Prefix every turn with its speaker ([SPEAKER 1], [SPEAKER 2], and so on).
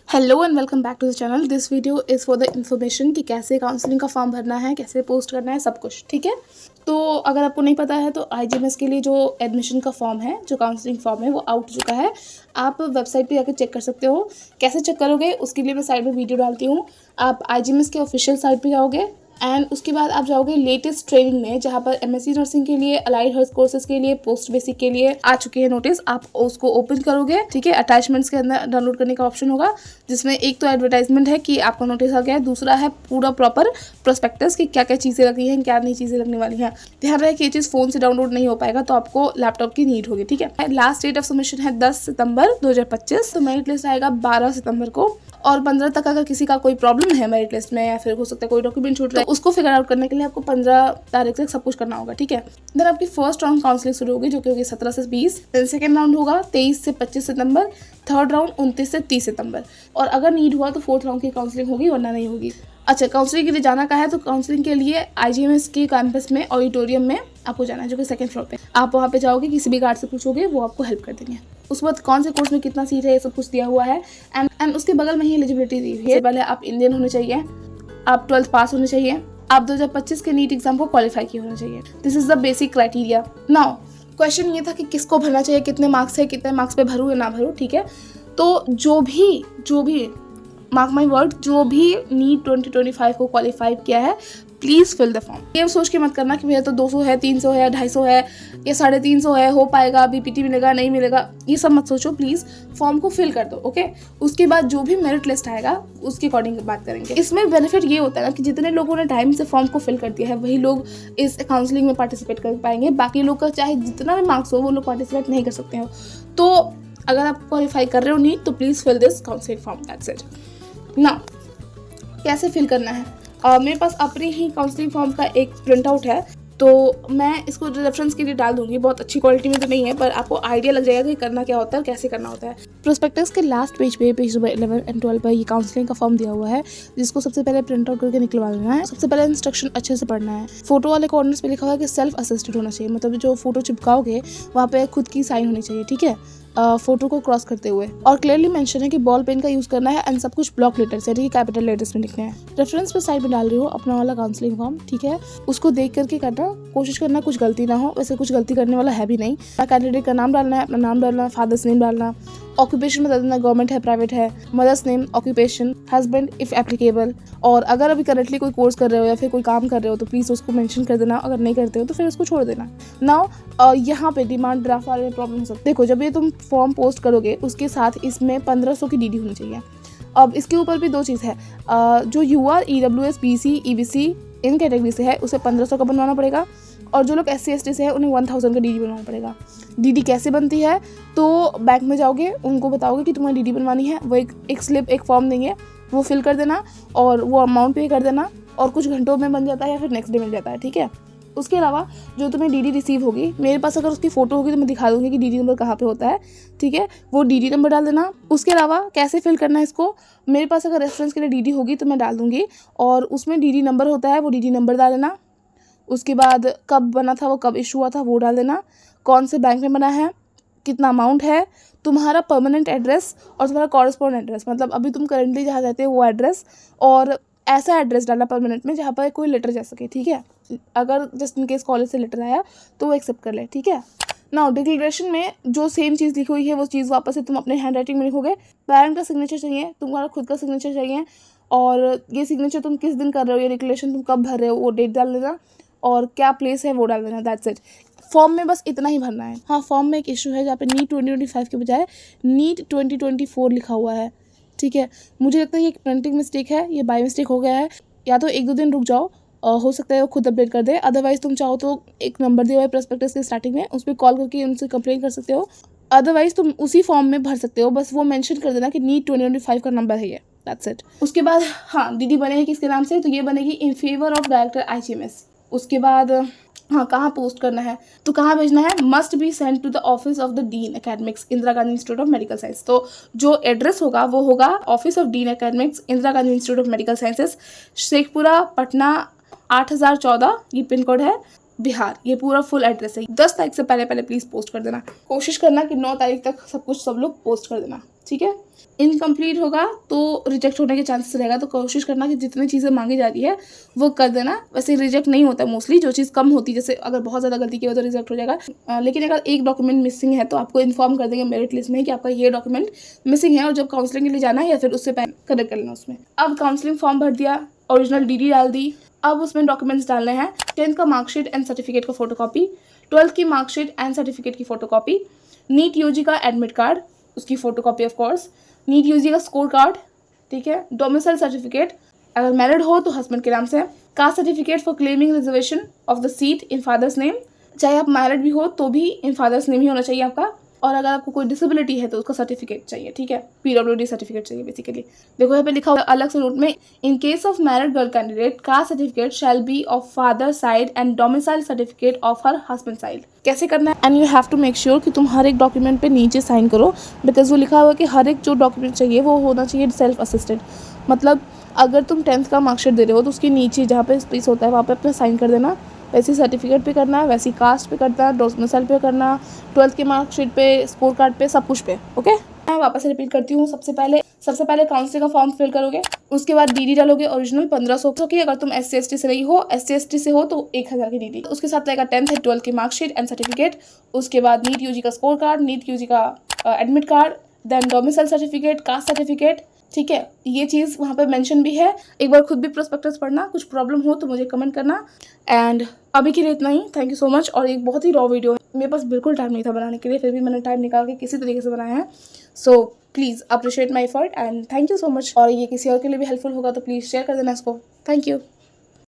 [SPEAKER 1] Hello and welcome back to the channel. This video is for the information कि कैसे counselling का form भरना है, कैसे पोस्ट करना है, सब कुछ ठीक है। तो अगर आपको नहीं पता है तो आईजीएमएस के लिए जो एडमिशन का फॉर्म है, जो काउंसलिंग फॉर्म है, वो आउट हो चुका है। आप वेबसाइट पे जाकर चेक कर सकते हो। कैसे चेक करोगे उसके लिए मैं साइड में वीडियो डालती हूँ। आप आईजीएमएस के ऑफिशियल साइट पर जाओगे एंड उसके बाद आप जाओगे लेटेस्ट ट्रेनिंग में, जहाँ पर एमएससी नर्सिंग के लिए, अलाइड हेल्थ कोर्सेज के लिए, पोस्ट बेसिक के लिए आ चुके हैं नोटिस। आप उसको ओपन करोगे, ठीक है। अटैचमेंट्स के अंदर डाउनलोड करने का ऑप्शन होगा, जिसमें एक तो एडवर्टाइजमेंट है कि आपका नोटिस आ गया है, दूसरा है पूरा प्रॉपर प्रोस्पेक्टस कि क्या क्या चीज़ें लगनी हैं, क्या नई चीज़ें लगने वाली हैं। ध्यान रहे कि ये चीज़ फ़ोन से डाउनलोड नहीं हो पाएगा, तो आपको लैपटॉप की नीड होगी, ठीक है। लास्ट डेट ऑफ सबमिशन है 10 सितंबर 2025। तो मेरिट लिस्ट आएगा 12 सितंबर को, और 15 तक अगर किसी का कोई प्रॉब्लम है मेरिट लिस्ट में, या फिर हो सकता है कोई डॉक्यूमेंट छूट रहा है, तो उसको फिगर आउट करने के लिए आपको 15 तारीख तक सब कुछ करना होगा, ठीक है। देन आपकी फर्स्ट राउंड काउंसलिंग शुरू होगी, जो कि होगी 17 से 20। देन सेकंड राउंड होगा 23 से 25 सितंबर। थर्ड राउंड 29 से 30 सितंबर। और अगर नीड हुआ तो फोर्थ राउंड की काउंसलिंग होगी, वरना नहीं होगी। अच्छा, काउंसलिंग के लिए जाना कहाँ है? तो काउंसलिंग के लिए आईजीएमएस के कैंपस में ऑडिटोरियम में आपको जाना है, जो कि सेकंड फ्लोर पे। आप वहाँ पे जाओगे, किसी भी गार्ड से पूछोगे, वो आपको हेल्प कर देंगे। उस वक्त कौन से कोर्स में कितना सीट है, ये सब कुछ दिया हुआ है। एंड उसके बगल में ही एलिजिबिलिटी दी हुई है। पहले आप इंडियन होने चाहिए, आप 12th पास होने चाहिए, आप 2025 के नीट एग्जाम को क्वालिफाई किए होने चाहिए। This is the basic criteria. Now question ये था कि किसको भरना चाहिए, कितने मार्क्स है, कितने मार्क्स पे भरूँ या ना भरूँ, ठीक है। तो जो भी मार्क माई वर्ड, जो भी नीट 2025 को क्वालिफाई किया है, प्लीज़ फिल द फॉर्म। ये सोच के मत करना कि भैया तो 200 है, 300 है, 250 है या 350 है, हो पाएगा, बीपीटी मिलेगा, नहीं मिलेगा, ये सब मत सोचो। प्लीज़ फॉर्म को फिल कर दो, ओके। उसके बाद जो भी मेरिट लिस्ट आएगा उसके अकॉर्डिंग बात करेंगे। इसमें बेनिफिट ये होता है ना कि जितने लोगों ने टाइम से फॉर्म को फिल कर दिया है, वही लोग इस काउंसलिंग में पार्टिसिपेट कर पाएंगे। बाकी लोग का चाहे जितना भी मार्क्स हो, वो लोग पार्टिसिपेट नहीं कर सकते हो। तो अगर आप क्वालिफाई कर रहे हो नीट, तो please fill this counselling form, that's it. ना कैसे फिल करना है? मेरे पास अपनी ही काउंसलिंग फॉर्म का एक प्रिंट आउट है, तो मैं इसको रेफरेंस के लिए डाल दूंगी। बहुत अच्छी क्वालिटी में तो नहीं है, पर आपको आइडिया लग जाएगा कि करना क्या होता है और कैसे करना होता है। प्रोस्पेक्टस के लास्ट पेज पे, पेज नंबर 11 एंड 12 पर ये काउंसलिंग का फॉर्म दिया हुआ है, जिसको सबसे पहले प्रिंट आउट करके निकलवा लेना है। सबसे पहले इंस्ट्रक्शन अच्छे से पढ़ना है। फोटो वाले कॉर्नर्स पे लिखा हुआ है कि सेल्फ असिस्टेड होना चाहिए, मतलब जो फोटो चिपकाओगे वहाँ पे खुद की साइन होनी चाहिए, ठीक है, फोटो को क्रॉस करते हुए। और क्लियरली मेंशन है कि बॉल पेन का यूज करना है एंड सब कुछ ब्लॉक लेटर्स यानी कि कैपिटल लेटर्स में लिखने हैं। रेफरेंस पे साइड में डाल रही हूँ अपना वाला काउंसलिंग फॉर्म, ठीक है। उसको देख करके करना, कोशिश करना कुछ गलती ना हो। वैसे कुछ गलती करने वाला है भी नहीं। कैंडिडेट का नाम डालना है, अपना नाम डालना है, फादर्स नेम डालना, ऑक्यूपेशन बता देना गवर्नमेंट है, प्राइवेट है, mother's name, occupation, husband if applicable. और अगर अभी करंटली कोई कोर्स कर रहे हो या फिर कोई काम कर रहे हो तो प्लीज़ उसको मेंशन कर देना। अगर नहीं करते हो तो फिर उसको छोड़ देना। नाउ यहाँ पे डिमांड ड्राफ्ट वाले में प्रॉब्लम हो सकती है। देखो, जब ये तुम फॉर्म पोस्ट करोगे उसके साथ इसमें 1500 की डीडी होनी चाहिए। अब इसके ऊपर भी दो चीज़ है, जो यूआर ईडब्ल्यूएस बीसी ईबीसी इन कैटेगरी से है उसे 1500 का बनवाना पड़ेगा, और जो लोग SC ST से है उन्हें 1000 का डीडी बनवाना पड़ेगा। डीडी कैसे बनती है? तो बैंक में जाओगे, उनको बताओगे कि तुम्हें डीडी बनवानी है, वो एक स्लिप, एक फॉर्म देंगे, वो फिल कर देना और वो अमाउंट पे कर देना, और कुछ घंटों में बन जाता है या फिर नेक्स्ट डे मिल जाता है, ठीक है। उसके अलावा जो तुम्हें डीडी रिसीव होगी, मेरे पास अगर उसकी फ़ोटो होगी तो मैं दिखा दूँगी कि डीडी नंबर कहाँ पे होता है, ठीक है। वो डीडी नंबर डाल देना। उसके अलावा कैसे फिल करना है इसको, मेरे पास अगर रेफरेंस के लिए डीडी होगी तो मैं डाल दूँगी, और उसमें डीडी नंबर होता है, वो डीडी नंबर डाल देना। उसके बाद कब बना था, वो कब इशू हुआ था, वो डाल देना। कौन से बैंक में बना है, कितना अमाउंट है, तुम्हारा परमानेंट एड्रेस और तुम्हारा कॉरेस्पॉन्ड एड्रेस, मतलब अभी तुम करंटली जहाँ रहते हो वो एड्रेस, और ऐसा एड्रेस डालना परमानेंट में जहाँ पर कोई लेटर जा सके, ठीक है। अगर जस्ट इन केस कॉलेज से लेटर आया तो वो एक्सेप्ट कर ले, ठीक है। नाउ डिक्लेरेशन में जो सेम चीज़ लिखी हुई है वो चीज़ वापस से तुम अपने हैंड राइटिंग में लिखोगे। पेरेंट का सिग्नेचर चाहिए, तुम्हारा खुद का सिग्नेचर चाहिए, और ये सिग्नेचर तुम किस दिन कर रहे हो, ये डिक्लेरेशन तुम कब भर रहे हो, वो डेट डाल देना, और क्या प्लेस है वो डाल देना, दैट्स इट। फॉर्म में बस इतना ही भरना है। हाँ, फॉर्म में एक इशू है जहाँ पे नीट 2025 के बजाय नीट 2024 लिखा हुआ है, ठीक है। मुझे लगता है ये प्रिंटिंग मिस्टेक है, ये बाय मिस्टेक हो गया है। या तो 1-2 दिन रुक जाओ, हो सकता है वो खुद अपडेट कर दे। अदरवाइज़ तुम चाहो तो एक नंबर दिया हुआ है प्रोस्पेक्टस के स्टार्टिंग में, उस पर कॉल करके उनसे कंप्लेन कर सकते हो। अदरवाइज़ तुम उसी फॉर्म में भर सकते हो, बस वो मेंशन कर देना कि नीट 2025 का नंबर है ये, दैट्स इट। उसके बाद हाँ, डीडी बनेगी किसके नाम से? तो ये बनेगी in favour of director IGMS. उसके बाद हाँ, कहाँ पोस्ट करना है तो कहाँ भेजना है? Must be send to the office of the dean academics, Indira Gandhi institute of medical science. तो जो एड्रेस होगा वो होगा office of dean academics, Indira Gandhi institute of medical sciences, Shekhpura, Patna 8014, ये पिन कोड है, बिहार। ये पूरा फुल एड्रेस है। 10 तारीख से पहले प्लीज़ पोस्ट कर देना। कोशिश करना कि 9 तारीख तक सब लोग पोस्ट कर देना, ठीक है। इनकम्प्लीट होगा तो रिजेक्ट होने के चांसेस रहेगा, तो कोशिश करना कि जितनी चीज़ें मांगी जा रही है वो कर देना। वैसे रिजेक्ट नहीं होता मोस्टली, जो चीज़ कम होती है, जैसे अगर बहुत ज़्यादा गलती की हो तो रिजेक्ट हो जाएगा। लेकिन अगर एक डॉक्यूमेंट मिसिंग है तो आपको इन्फॉर्म कर देंगे मेरिट लिस्ट में कि आपका ये डॉक्यूमेंट मिसिंग है, और जब काउंसलिंग के लिए जाना है या फिर उससे पहले करेक्ट कर लेना उसमें। अब काउंसलिंग फॉर्म भर दिया, ओरिजिनल DD डाल दी, अब उसमें डॉक्यूमेंट्स डालने हैं। 10th का मार्कशीट एंड सर्टिफिकेट का फोटोकॉपी, 12th की मार्कशीट एंड सर्टिफिकेट की फोटोकॉपी, नीट UG का एडमिट कार्ड उसकी photocopy of course, NEET UG का स्कोर कार्ड, ठीक है, डोमिसाइल सर्टिफिकेट, अगर मैरिड हो तो हस्बैंड के नाम से, caste certificate for claiming reservation of the seat in father's name, चाहे आप मैरिड भी हो तो भी इन फादर्स नेम ही होना चाहिए आपका, और अगर आपको कोई डिसेबिलिटी है तो उसका सर्टिफिकेट चाहिए, ठीक है, PWD सर्टिफिकेट चाहिए बेसिकली। देखो यहाँ पे लिखा हुआ अलग से नोट में, in case of married girl candidate caste certificate shall be of father side and domicile certificate of her husband side. कैसे करना है, and you have to make sure कि तुम हर एक डॉक्यूमेंट पे नीचे साइन करो, बिकॉज वो लिखा हुआ है कि हर एक जो डॉक्यूमेंट चाहिए वो होना चाहिए सेल्फ असिस्टेड। मतलब अगर तुम 10th का मार्कशीट दे रहे हो तो उसके नीचे जहाँ पे स्पेस होता है वहाँ पे अपना साइन कर देना। वैसे सर्टिफिकेट पे करना है, वैसी कास्ट पे करना है, डोमिसाइल पे करना, 12th के मार्कशीट पे, स्कोर कार्ड पे, सब कुछ पे। ओके, मैं वापस रिपीट करती हूँ। सबसे पहले काउंसलिंग का फॉर्म फिल करोगे, उसके बाद DD डालोगे ओरिजिनल 1500 की। अगर तुम SC ST से नहीं हो, SC ST से हो तो 1000 की DD। उसके साथ रहेगा 10th है 12th की मार्कशीट एंड सर्टिफिकेट, उसके बाद नीट UG का स्कोर कार्ड, नीट UG का admit card, then domicile certificate, caste certificate, ठीक है। ये चीज़ वहाँ पे मेंशन भी है। एक बार खुद भी प्रोस्पेक्टस पढ़ना, कुछ प्रॉब्लम हो तो मुझे कमेंट करना। एंड अभी के लिए इतना ही, थैंक यू सो मच। और एक बहुत ही रॉ वीडियो है, मेरे पास बिल्कुल टाइम नहीं था बनाने के लिए, फिर भी मैंने टाइम निकाल के किसी तरीके से बनाया है। So please appreciate my effort and thank you so much. और ये किसी और के लिए भी हेल्पफुल होगा तो प्लीज़ शेयर कर देना इसको। Thank you.